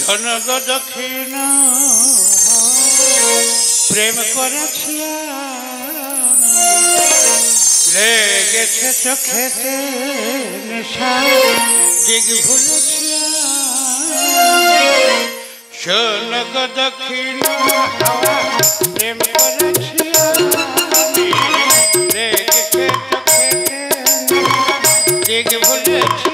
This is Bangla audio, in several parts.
শোনগ দক্ষিণ প্রেম করেছি লেগেছে চোখেতে নেশা দিক ভুলেছি শোনগ দক্ষিণ প্রেম করেছি লেগেছে চোখেতে দিক ভুলেছি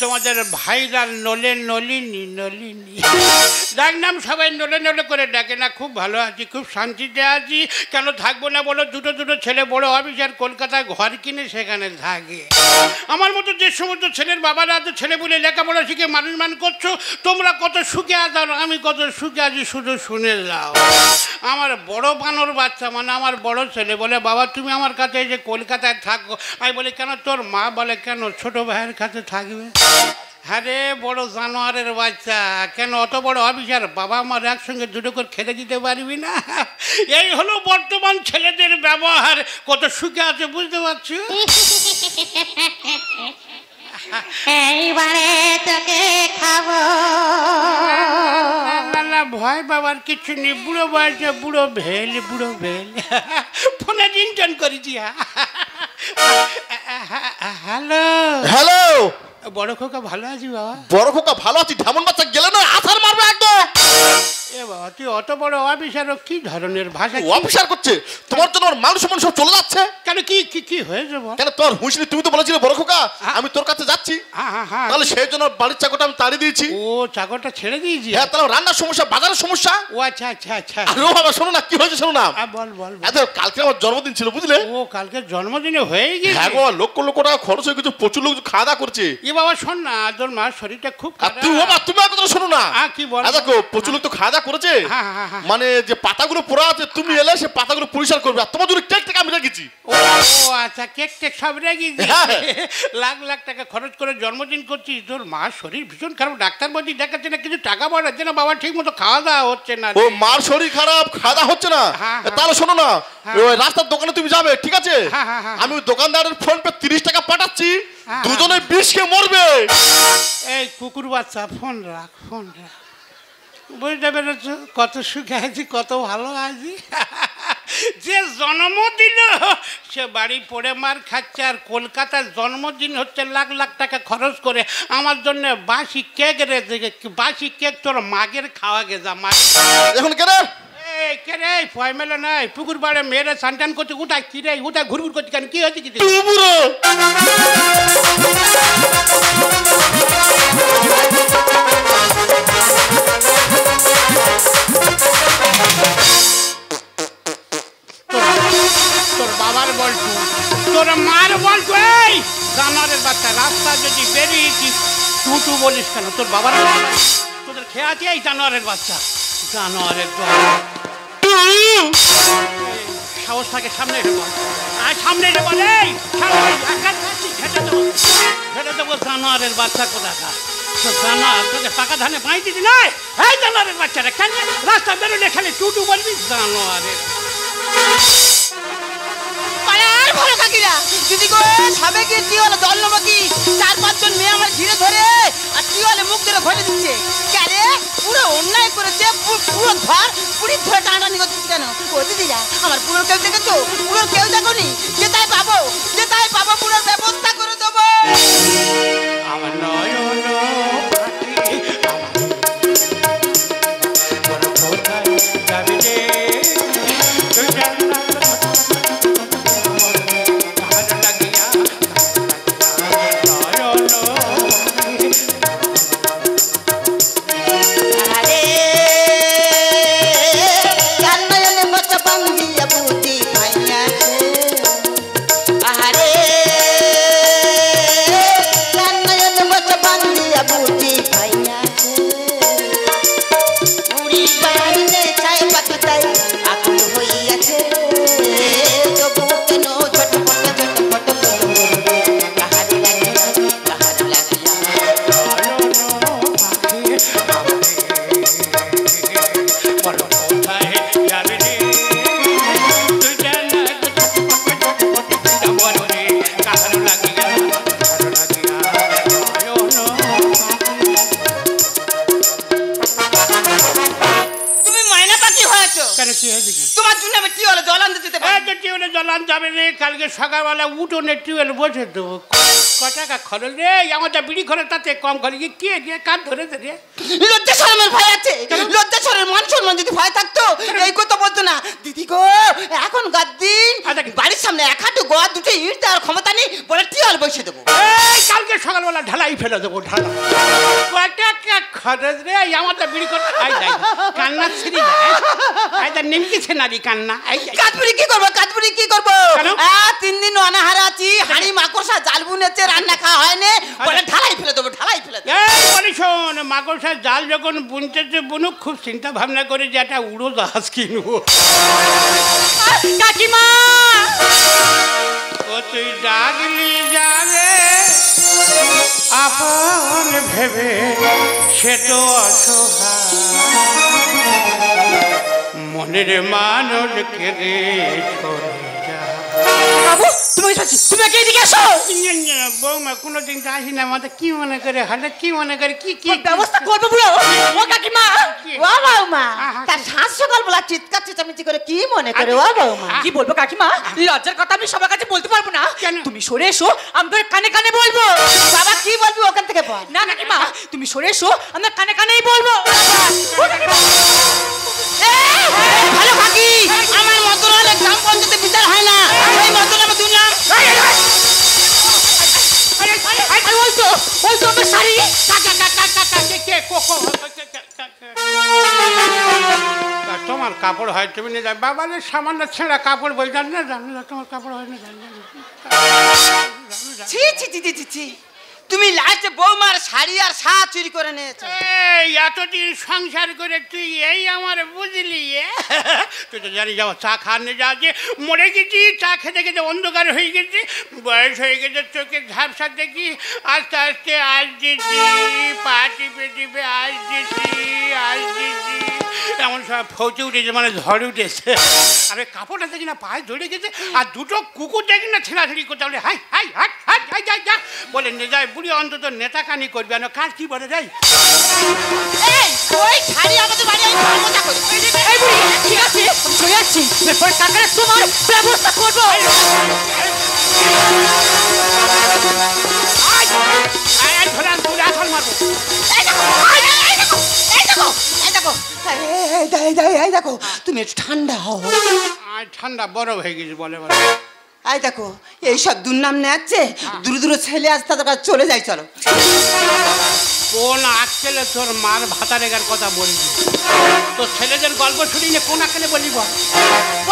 তোমাদের ভাইরাল নলিনী ডাক নাম সবাই নলে করে ডাকে না। খুব ভালো আছি, খুব শান্তিতে আছি। কেন থাকবো না বলো? দুটো ছেলে বড় অফিসার কলকাতায় ঘর কিনে সেখানে থাকে। আমার মতো যে সমস্ত ছেলের বাবারা তো ছেলে বলে লেখাপড়া শিখে মান করছো, তোমরা কত সুখে আছো আর আমি কত সুখে আছি শুধু শুনে যাও। আমার বড় বানর বাচ্চা মানে আমার বড় ছেলে বলে, বাবা তুমি আমার কাছে যে কলকাতায় থাকো। আমি বলি কেন? তোর মা বলে কেন ছোট ভাইয়ের কাছে থাকবে? হ্যাঁ রে বড় জানোয়ারের বাচ্চা, কেন অত বড় অফিসার বাবা আমার একসঙ্গে দুটো করে খেতে দিতে পারবি না? এই হলো বর্তমান ছেলেদের ব্যবহার। কত সুখে আছে বুঝতে পারছো? এইবারে তোকে খাবো না, ভয় বাবার কিছু নেই। বুড়ো বয়সে বুড়ো ভেল ফোনে রিংটন করেছি। হ্যালো হ্যালো বড় খোকা ভালো আছি বাবা? বড় খোকা ভালো আছি, ঢেমন বাচ্চা গেলে না আছাড় মারবে একদম। এ বাবা তুই অত বড় অফিসার কি ধরনের ভাষা অফিসার করছে? তোমার জন্য মানুষ সব চলে যাচ্ছে। কেন কি হয়েছে? কেন তোর হুঁশনি? তুমি তো বলেছিলে বড় খোকা আমি তোর কাছে যাচ্ছি, তাহলে সেই জন্য বাড়ির চাকরটা আমি তাড়িয়ে দিয়েছি। ও চাকরটা ছেড়ে দিয়েছি? হ্যাঁ, তাহলে রান্নার সমস্যা, বাজারের সমস্যা। ও আচ্ছা। আরে বাবা শোনো না, কি হয়েছে শোনো না। বল। কালকে আমার জন্মদিন ছিল বুঝলে? ও কালকে জন্মদিনে হয়ে গেছে? হ্যাঁ বাবা, লক্ষ টাকা খরচ হয়ে গেছে, প্রচুর লোক খাওয়া দাওয়া করছে। এ বাবা শোন না, তোর মার শরীরটা খুব খারাপ। তুমি কথা শোনো না। কি বল? দেখো প্রচুর লোক তো খাওয়া দাওয়া করেছে, মানে যে পাতাগুলো পোড়া আছে তুমি এলে সে পাতাগুলো পরিষ্কার করবে। আর তোমার জন্য কেক আমি রেখেছি। ও আচ্ছা, কেক সব রেখেছি। লাখ টাকা খরচ করে জন্মদিন করছিস, তোর মার শরীর ভীষণ খারাপ, ডাক্তার বলছি দেখাচ্ছে না, কিছু টাকা বাড়াচ্ছে না বাবা, ঠিক মতো খাওয়া দাওয়া হচ্ছে না। ও মার শরীর খারাপ, খাওয়া দাওয়া হচ্ছে না? তাহলে শোনো না, ওই রাস্তার দোকানে তুমি যাবে, ঠিক আছে? আমি ওই দোকানদারের ফোন পে 30 টাকা পাঠাচ্ছি, দুজনে 20 কে মরবে। এই কুকুর বাচ্চা ফোন রাখ। বুঝতে পেরেছ কত সুখে আছি, কত ভালো আছি। যে জন্ম দিল সে বাড়ি পড়ে মার খাচ্ছে, আর কলকাতার জন্মদিন হচ্ছে লাখ টাকা খরচ করে আমার জন্য বাসি কেক রেখে। বাসি কেক তোর মাগের খাওয়া গেছে। এখন কেন কে ভয় মেলে নাই? পুকুর বাড়ে মেয়েরা সান্টান করছে, উঠায় কি রে উঠায় ঘুরঘুর করছে কেন? কি হয়েছে? কিছু তোর বাবার বলতো, তোর মার বলতো, এই জানোয়ারের বাচ্চা রাস্তা যদি বেরিয়েছিস টুটু বলিস কেন? তোর বাবার তোদের খেয়ে আছে এই জানোয়ারের বাচ্চা, জানোয়ারের সাহস থাকে সামনে এসে বল, আর সামনে এসে বল, এই ঘেটে দেবো জানোয়ারের বাচ্চা কোথাকা। তো জানোয়ার তোকে পাকা ধানে পাই দিদি নয়, এই জানোয়ারের বাচ্চাটা কেন রাস্তা বেরোলে খালি টুটু বলবি জানোয়ারের। ভালো কাকিরা দিদি গো, সবে কি টিওলে জল নেবো কি? 4-5 জন মেয়ে আমার ঘিরে ধরে আর টিওলে মুখ ধরে ঘরে দিচ্ছে। কেরে পুরো অন্যায় করেছে, পুরো পুরি ধরে টানাটানি করছিস কেন? ও দিদিরা আমার পুরো কেউ দেখেছো? পুরো কেউ দেখোনি? যেটাই পাবো পুরোর ব্যবস্থা করে দেবো। আমার নয়ন কি হয়েছে কি? তোমার জন্য আমি টিউবওয়েলে জল আনতে যেতে পারি। টিউবওয়েলে জল আনতে যাবে রে, কালকে সকালবেলা উঠোনে টিউবওয়েল বসে দেবো। ক টাকা খরচ রে, আমাদের বিড়ি খরচ তাতে কম খরচ। কে রে কার ধরেছে রে? লজ্জা শরমের ভয় আছে, লজ্জা শরমের মান সম্মান যদি ভয় থাকতো এই কথা বলতো না। দিদি গো এখন দিন বাড়ির সামনে এক হাঁটু গোয়া দুটো ইট দেওয়ার ক্ষমতা নেই বলে টিউবওয়েল বসে দেবো। কালকে সকালবেলা ঢালাই ফেলে দেবো, ঢালা ক টাকা খরচ রে, আমাদের বিড়ি খরচ। কান্না ছিড়ি যায়, নিমকিছে নারী কান্না। কাঠপুরি কি করবো, কাঠপুরি কি করবো? 3 দিন অনাহারে আছি, হাঁড়ি মাকড়সা জাল বুনেছে, রান্না খাওয়া হয়নি বলে ঢালাই ফেলে দেবো, ঢালাই ফেলে দেবো। বলি শোন, মাকড়সার জাল যখন বুনতেছে বুনুক, খুব চিন্তা ভাবনা করে যে একটা উড়ো জাহাজ কিনবো। কাকিমা ও তুই ডাকলি যাবে আপন ভেবে, সে তো অসহায় মনের মানুষ কেঁদে চলে যায়। বাবু তুমি তুমি এদিকে এসো। বৌমা কোনোদিন তো আসি না, আমাদের কি মনে করে হঠাৎ কি মনে করে কি কি ব্যবস্থা করবো বুড়ো? ও কাকিমা, ও বৌমা, তার সাত সকালবেলা চিৎকার চেঁচামেচি করে কি মনে করে? ও বৌমা কি বলবো কাকিমা, লজ্জার কথা আমি সবার কাছে বলতে পারবো না। কেন? তুমি সরে এসো, আমি তোর কানে কানে বলবো। বাবা কি বলবি ওখান থেকে বল। না কাকিমা তুমি সরে এসো, আমি কানে কানেই বলবো। ভালো কাকি, আমার মতন হলে গ্রাম পঞ্চায়েতে বিচার হয় না, এই মতন আমি দুনিয়া। বলতো বলতো আমার শাড়ি। তোমার কাপড় হয়, তুমি নিয়ে যাবে। বাবাদের সামান্য ছেঁড়া কাপড় বই জান না, জানো না তোমার কাপড় হয় না। ছি ছি ছি ছি ছি, তুমি লাস্টে বৌমার শাড়ি আর শাড়ি চুরি করে নিয়েছো। এই এতদিন সংসার করে তুই এই আমার বুঝলি? তুই তো জানি যাবো চা খাওয়ানো যাচ্ছে, মরে গেছি, চা খেতে খেতে অন্ধকার হয়ে গেছি, বয়স হয়ে গেছে, চোখের ঝাপসা দেখি, আস্তে আস্তে আজ দিচ্ছি, পা টিপে টিপে আজ দিচ্ছি, আজ দিচ্ছি, এমন সব ফৌচে উঠেছে, মানে ঝড় উঠেছে। আরে কাপড়টা দেখি না পায়ে ধরে গেছে, আর দুটো কুকুর দেখি না ছেঁড়াছেড়ি করতে বলে হাই হাই হাট হাট হাই যাই যা বলে নিয়ে যায়। বুড়ি অন্তত নেতা কানি করবে না, কার কি বলে যাই। এই ওই শাড়ি আমাদের বাড়ি আমি মজা করি। এই বুড়ি ঠিক আছে, আমি চলে যাচ্ছি, এরপর কাকারে তোমার ব্যবস্থা করবো। দেখো তুমি একটু ঠান্ডা হও। ঠান্ডা বরফ হয়ে গেছে বলে বলে। এই দেখো এইসব দুর্নাম নেচ্ছে, দূর দূর ছেলে আসতে তাদের কাছে চলে যাই চলো। কোন আক্কেলে তোর মার ভাতা রেগার কথা বলবি? তোর ছেলেদের গল্প শুনি না, কোন আক্কেলে বলবি বল?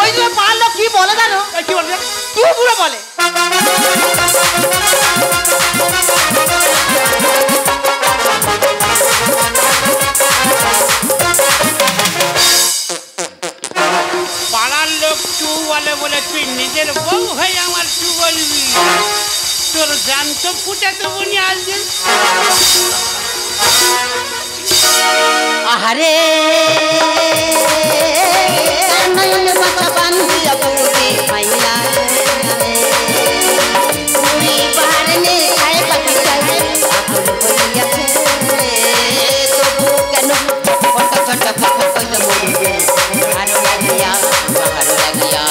ওই যে পারলো কি বলে জানো? কি বলবে? তুই পুরো বলে পাড়ার লোক টু বলে বলে তুই নিজের বউ হয়ে আমার টু বলবি? তোর জান তো ফুটে দেবো নি আজ। আহারে নয়ন পাতা বান্ধিয়া বউকে পাইলা মুড়ি বাহারনে খায় পাখি চাই আপন হইয়াছে তবু কেন ফটো ছোট ফটো কইল মরবে ভালো লাগিয়া ভালো লাগিয়া।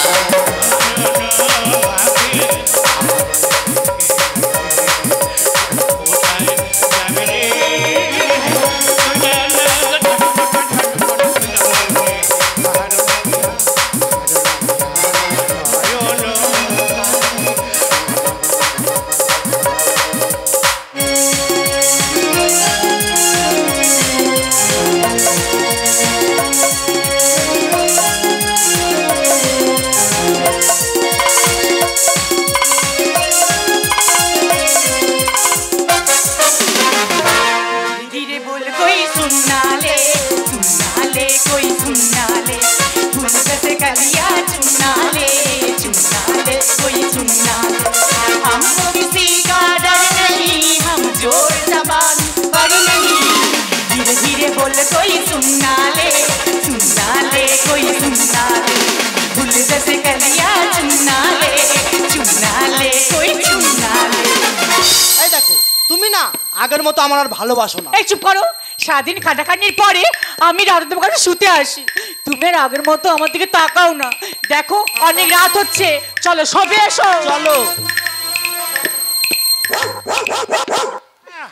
আগের মতো আমার আর ভালোবাসো না। এই চুপ করো, সারাদিন খাটাখাটনির পরে আমি রাতে তোমার কাছে শুতে আসি, তুমি আর আগের মতো আমার দিকে তাকাও না। দেখো অনেক রাত হচ্ছে, চলো সবে এসো। চলো।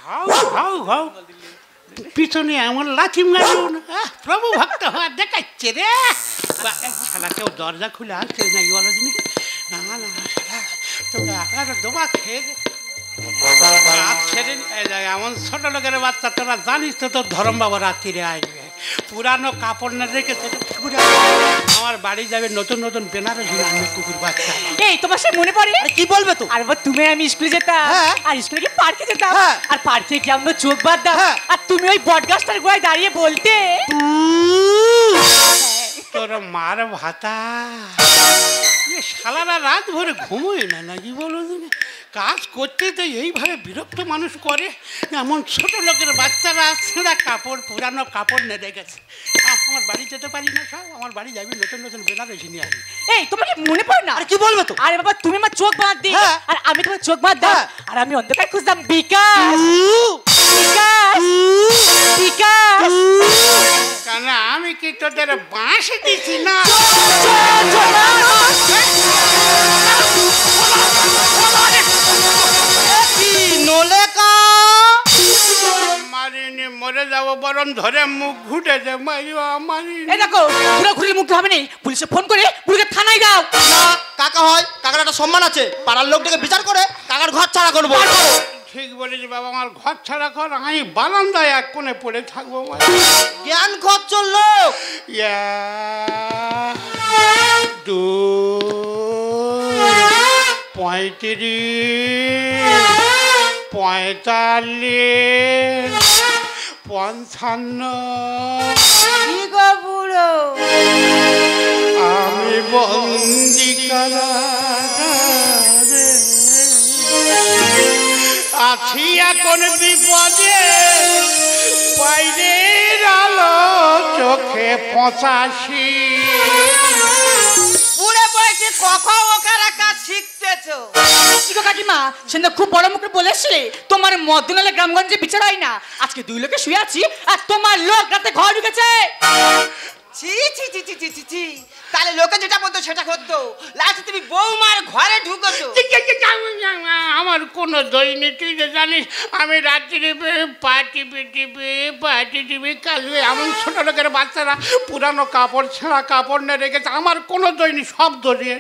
হাউ হাউ হাউ পিছনে এমন লাথি মারুন, প্রভু ভক্ত হওয়া দেখাচ্ছে রে। শালা কেউ দরজা খুলে আসছে নাকি বলো দিনি? না না শালা তোকে আপনার দোবা খেয়ে দে। রাত ছেড়ে এমন ছোট লোকের বাচ্চা, তোরা জানিস তো তোর ধরম বাবা রাত্রিরে আসবে, পুরানো কাপড় না রেখে আমার বাড়ি যাবে, নতুন নতুন বেনারসি আনবে কুকুর বাচ্চা। এই তোমার সে মনে পড়ে? কি বলবে তো? আর তুমি আমি স্কুলে যেতাম, আর স্কুলে কি পার্কে যেতাম, আর পার্কে কি আমরা চোখ বাঁধতাম, আর তুমি ওই বটগাছটার গোড়ায় দাঁড়িয়ে বলতে তোর মার ভাতা। শালারা রাত ভরে ঘুমোয় না নাকি বলো দিনে? কাজ করতে তো এইভাবে বিরক্ত মানুষ করে। এমন ছোট লোকের বাচ্চারা ছেঁড়া কাপড়, পুরানো কাপড় নেড়ে গেছে। আমার বাড়ি যেতে পারি না, সব আমার বাড়ি যাবি, নতুন নতুন বেনারসি নিয়ে আসবি। এই তোমার কি মনে পড়ে না? আর কি বলবে তো? আরে বাবা তুমি আমার চোখ বাঁধ দি, আর আমি তোমার চোখ বাঁধতাম, আর আমি অন্ধকার খুঁজতাম বিকাশ বিকাশ বিকাশ। কেন আমি কি তোদের বাঁশি দিচ্ছি না? মারিনি, মরে যাবো বরং ধরে মুখ ঘুটেছে মারিও মারিনি। এই দেখো ঘুরে মুখে হবে নেই, পুলিশে ফোন করে পুলিশকে থানায় দাও। না, কাকা হয়, কাকার একটা সম্মান আছে, পাড়ার লোকটাকে বিচার করে কাকার ঘর ছাড়া করবো। ঠিক বলেছি বাবা, আমার ঘর ছাড়া কর, আমি বারান্দায় এক কোণে পড়ে থাকবো। জ্ঞান ঘর চললো। দু 35 45 55 আমি বন্দি কারাগারে আছি এখন বিপদে, বাইরের আলো চোখে 85। বুড়ে বয়সে কখন ওখানে কাজ শিখতেছো? কাকিমা সেদিন খুব বড় মুখে বলেছিলে তোমার মদনালে গ্রামগঞ্জে বিচার হয় না। আজকে 2 লোকে শুয়ে আছি আর তোমার লোক রাতে ঘর ঢুকেছে। ছি ছি ছি ছি ছি ছি। তাহলে লোকে যেটা বলতো সেটা করতো, লাস্টে তুমি বৌমার ঘরে ঢুকেছো। আমার কোনো দই নেই, তুই তো জানিস আমি রাত্রি পার্টি টিপি কাজ। এমন ছোট লোকের বাচ্চারা পুরানো কাপড় ছেঁড়া কাপড় নিয়ে রেখেছে, আমার কোনো দই নেই, সব দরিয়ে।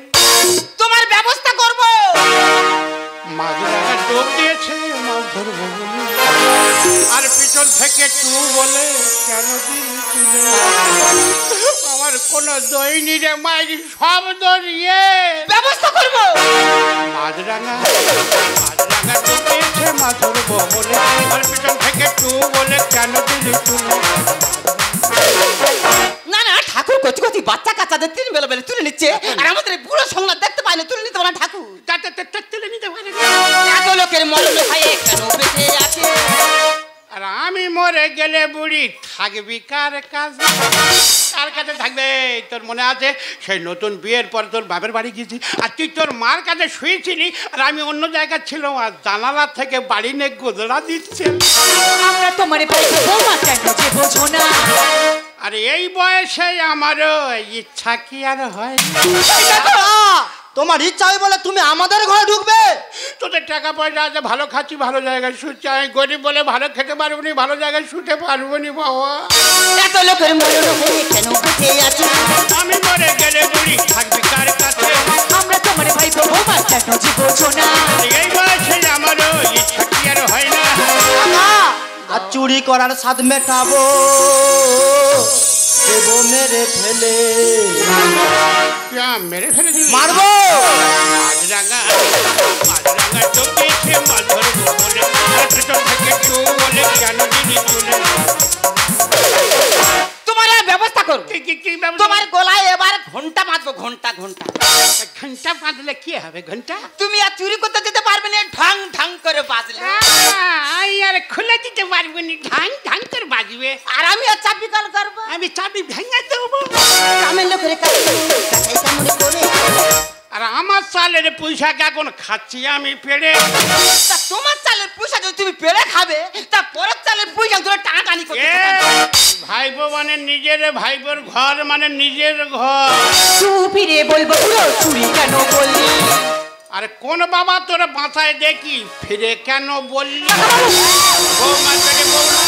তোমার ব্যবস্থা করবো। মাঝে ডোব দিয়েছে মাছ ধরবো বলে, আর পিছন থেকে টু বলে কেন দিন তুলে। আমার কোনো দইনি রে মাইরি, সব দরিয়ে। ব্যবস্থা করবো। মাছরাঙা ডোব দিয়েছে মাছ ধরবো বলে, আর পিছন থেকে টু বলে কেন দিন তুলে। না না, ঠাকুর কচি কচি বাচ্চা কাচ্চাদের 3 বেলা বেলা তুলে নিচ্ছে, আর আমাদের বুড়ো সংলাপ দেখতে পাই না, তুলে নিতে পারে ঠাকুর। তুলে নিতে পারে এত লোকের মরণ ভাই কেন বেঁচে আছে? আর আমি মরে গেলে বুড়ি থাকবি কার কাছে? কার কাছে থাকবে? তোর মনে আছে সেই নতুন বিয়ের পর তোর বাপের বাড়ি গেছি, আর তুই তোর মার কাছে শুয়েছিলি, আর আমি অন্য জায়গায় ছিলাম, আর জানালা থেকে বাড়ি নিয়ে গোদরা দিচ্ছে। আমরা তোমার বাড়িতে বৌমা কেন যে বোঝো না? আর এই বয়সে আমারও ইচ্ছা কি আর হয়? তোমার ইচ্ছা হয় বলে তুমি আমাদের ঘরে ঢুকবে? তোদের টাকা পয়সা আছে, ভালো খাচ্ছি, ভালো জায়গায় শুচ্ছি, আমি গরিব বলে ভালো খেতে পারবো নি, ভালো জায়গায় শুতে পারবো নি বাবা। এত লোকের মরণ কেন বেঁচে আছে? আমি মরে গেলে বুড়ি থাকবি কার কাছে? আমরা তোমার ভাই বৌমা কেন যে বোঝো না? এই বয়সে আমারও ইচ্ছা কি আর হয় না? আর চুরি করার স্বাদ মেটাবো, দেবো মেরে ফেলে। মেরে ফেলে মারবো। মাছরাঙা ডোব দিয়েছে মাছ ধরবো বলে, আর পেছন থেকে টু বলে কেন দিনি তুলে। তোমার ব্যবস্থা করবো। তোমার গলায় এবার ঘন্টা বাঁধবো, ঘন্টা। ঘন্টা বাঁধলে কি হবে? ঘন্টা তুমি আর চুরি করতে যেতে পারবে না, ঢং ঢং করে বাজলে। আর খুলে দিতে পারবো নি, ঢাং করে বাজবে। আর আমি আর চাবি কাল করবো, আমি চাবি ভেঙে দেবো। গ্রামের লোকের কাছে মনে করে। আর আমার চালের পয়সা এখন খাচ্ছি আমি পেড়ে। তা তোমার চালের পয়সা যদি তুমি পেড়ে খাবে, তা পরের চালের পয়সা ধরে টানাটানি করতে ভাইপো মানে নিজের, ভাইপোর ঘর মানে নিজের ঘর। ফিরে বলবো বুড়ো চুরি কেন বললি? আরে কোন বাবা তোর মাথায় দেখি ফিরে কেন বললি? বৌমা পেটে বৌমা।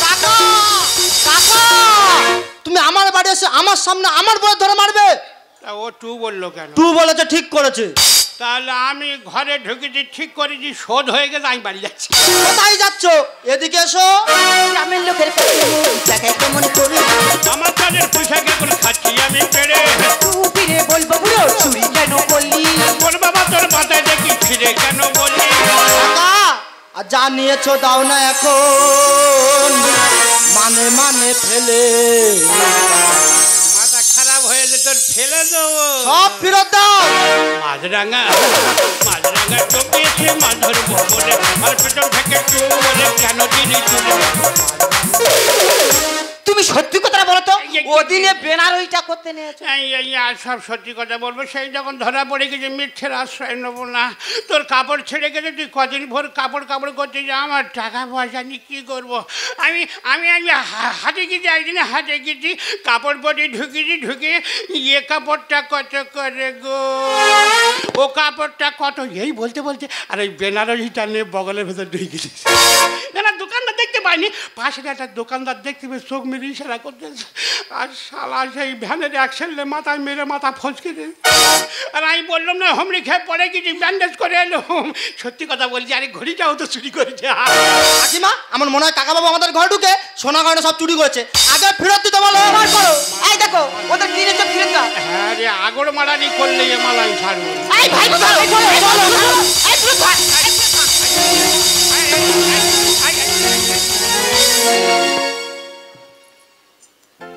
কাকা কাকা, তুমি আমার বাড়ি এসে আমার সামনে আমার বড় ধরে মারবে? তা ও টু বললো কেন? তুই বলেছে ঠিক করেছে। তাহলে আমি ঘরে ঢুকেছি, ঠিক করেছি, শোধ হয়ে গেছে, আমি বাড়ি যাচ্ছি। কোথায় যাচ্ছ? এদিকে এসো। গ্রামের লোকের কাছে জায়গায় কেমন করে আমার কাজের পোশাকে করে খাচ্ছি আমি পেড়ে। ফিরে বলবো বুড়ো চুরি কেন বললি? কোন বাবা তোর মাথায় দেখি ফিরে কেন বললি? কাকা, আর যা নিয়েছো দাও না এখন, মানে মানে ফেলে। মাথা খারাপ হয়েছে তোর, ফেলে দেবো সব ফেরত দাও। মাঝরাঙা মাঝরাঙা চোখেছে মাছ ধরবো বলে, আর পেছন থেকে চু বলে কেন দিলি চুলে? তুমি সত্যি কথা বলো তো, ওদিনে বেনারইটা করতে নিয়েছো? আর সব সত্যি কথা বলবো। সেই যখন ধরা পড়ে গেছে মিথ্যের আশ্রয় নেবো না। তোর কাপড় ছেড়ে গেছে, তুই কদিন ভোর কাপড় কাপড় করতে যা, আমার টাকা পয়সা নিয়ে কী করবো? আমি আমি আমি হাটে গেছি, একদিনে হাটে গেছি, কাপড় পরে ঢুকেছি, ঢুকে ইয়ে কাপড়টা কত করে গো, ও কাপড়টা কত, এই বলতে বলতে আর ওই বেনারসিটা নিয়ে বগলের ভেতর ঢুকে গেছি। না দোকানদার দেখতে পাইনি, পাশের একটা দোকানদার দেখতে পেয়ে চোখ মেরে ইশারা করতেছে, আর শালা সেই ভ্যানের অ্যাক্সেলে মাথায় মেরে মাথা ফসকে দে। আর আমি বললাম না হোমরি খেয়ে পড়ে গেছি, ব্যান্ডেজ করে এলো। সত্যি কথা বলছি, আরে ঘড়িটাও তো চুরি করেছে। কাকিমা, আমার মনে হয় কাকা বাবু আমাদের ঘরে ঢুকে সোনা গয়না সব চুরি করেছে। আগে ফেরত দিতে বলো। আমার করো, এই দেখো ওদের কিনে তো ফিরে দাও। হ্যাঁ রে, আগর মারানি করলে এ মালাই ছাড়বো। এই ভাই চলো চলো চলো, এই পুরো ভাই।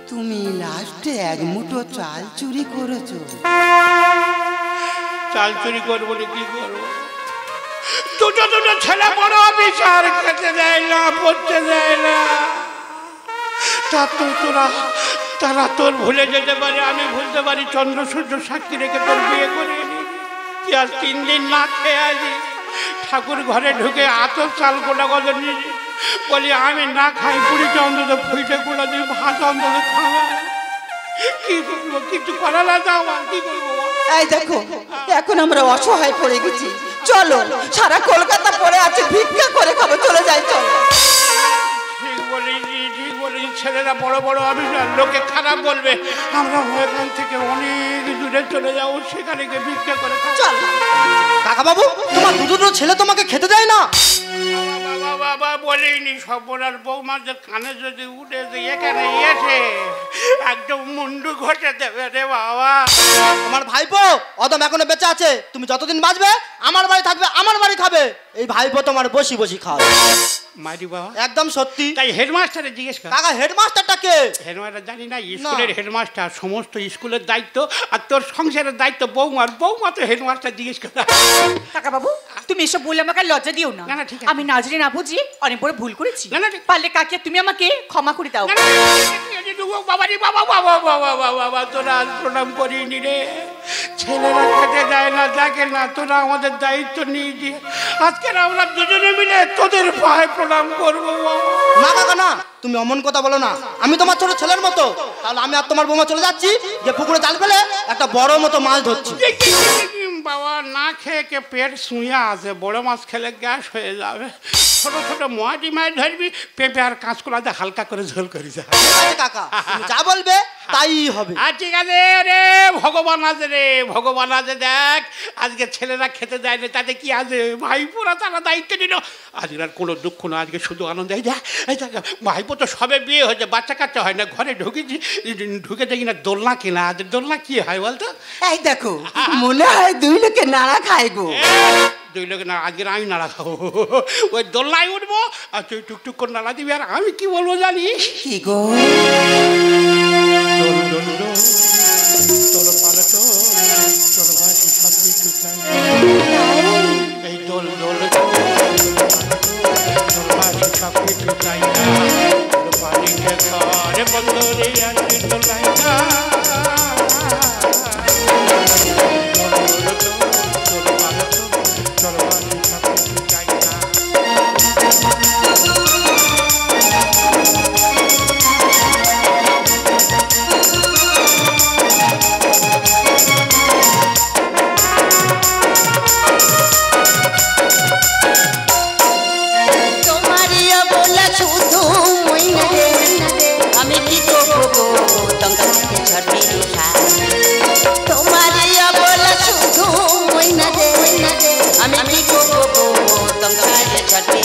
তুমি লাস্টে এক মুঠো চাল চুরি করেছো। চাল চুরি করবো না কি করবো? দুটো দুটো ছেলে বড় অফিসার, খেতে দেয় না, পড়তে দেয় না। তা তো তারা তোর ভুলে যেতে পারে, আমি ভুলতে পারি। চন্দ্র সূর্য সাক্ষী রেখে তোর বিয়ে করে কি আর 3 দিন না খেয়ে আছি। ঠাকুর ঘরে ঢুকে আতর চাল গোটা গজ নিয়ে বলি আমি না খাই, পুরীতে অন্তত ফুইটে গোলা দিয়ে ভাত অন্তত খাওয়া। কি করবো? কিছু করা না, যাও কি করবো? এই দেখো, এখন আমরা অসহায় পড়ে গেছি। চলো, সারা কলকাতা পড়ে আছে, ভিক্ষা করে খাবো। চলে যাই, চলো। ঠিক বলেছি, ঠিক বলেছি। ছেলেরা বড় বড় অফিসার, লোকে খারাপ বলবে। আমরা এখান থেকে অনেক দূরে চলে যাবো, সেখানে গিয়ে ভিক্ষা করে খাবো। চলো। কাকা বাবু, তোমার দুটো ছেলে তোমাকে খেতে দেয় না? বাবা বাবা বলিনি, সর্বনার বৌমাদের কানে যদি উঠেছে, এখানে এসে একদম মুন্ডু ঘষে দেবে রে বাবা। আমার ভাইপো অদম এখনো বেঁচে আছে। তুমি যতদিন বাঁচবে আমার বাড়ি থাকবে, আমার বাড়ি খাবে। এই ভাইপো তোমার বসি বসি খাওয়া। মারি বাবা, একদম সত্যি। তাই হেডমাস্টারে জিজ্ঞেস কর। কাকা, হেডমাস্টারটা কে? হেডমাস্টার জানি না, স্কুলের হেডমাস্টার। সমস্ত স্কুলের দায়িত্ব আর তোর সংসারের দায়িত্ব বৌমার। বৌমা তো হেডমাস্টার, জিজ্ঞেস কর। কাকা বাবু, তুমি এসব বলে আমাকে লজ্জা দিও না। না, না, ঠিক আছে। আমি না জেনে না বুঝি অনেক বড় ভুল করেছি। না, না, পারলে কাকে তুমি আমাকে ক্ষমা করে দাও। বাবারি বাবা বাবা বাবা বাবা, তোরা প্রণাম করিনি রে। ছেলেরা খেতে যায় না, দেখে না, তোরা আমাদের দায়িত্ব নিয়ে দিয়ে আজকে আমরা দুজনে মিলে তোদের পায়ে প্রণাম করবো। না কাকা না, তুমি অমন কথা বলো না। আমি তোমার ছোট ছেলের মতো। তাহলে আমি আর তোমার বৌমা চলে যাচ্ছি, যে পুকুরে জাল ফেলে একটা বড় মতো মাছ ধরছি। বাবা, না খেয়ে কে পেট শুয়ে আছে, বড় মাছ খেলে গ্যাস হয়ে যাবে। ছোট ছোট মোয়াটি মাছ ধরবি, পেঁপে আর কাঁচকলা দিয়ে হালকা করে ঝোল করি যা। কাকা, তুমি যা বলবে তাই হবে। আর ঠিক আছে রে, ভগবান আছে রে, ভগবান আছে। দেখ আজকে ছেলেরা খেতে দেয় না, তাতে কি আছে? ভাইপোরা তারা দায়িত্ব নিল। আজকে আর কোনো দুঃখ না, আজকে শুধু আনন্দ। এই দেখ, ভাইপো তো সবে বিয়ে হয়েছে, বাচ্চা কাচ্চা হয় না। ঘরে ঢুকেছি, ঢুকে দেখি না দোলনা কেনা আছে। দোলনা কি হয় বলতো? এই দেখো, মনে হয় 2 লোকে নাড়া খায় গো। 2 লোকে না, আজকে আমি নাড়া খাবো। ওই দোলনায় উঠবো আর তুই টুকটুক করে নাড়া দিবি। আর আমি কি বলবো জানিস? কি গো? তোর পালাটো, তোর ভাসি সব কিছু চাই। এই দোল দোল তোর ভাসি সব কিছু চাই না। তোর পানিকে ঘরে বন্দরে আসি দোলাই না। তোর পালাটো, তোর ভাসি সব কিছু চাই না। ছটে তোমার বলা শুধু মইনা দে আমি কি করবো সংসারে ছটে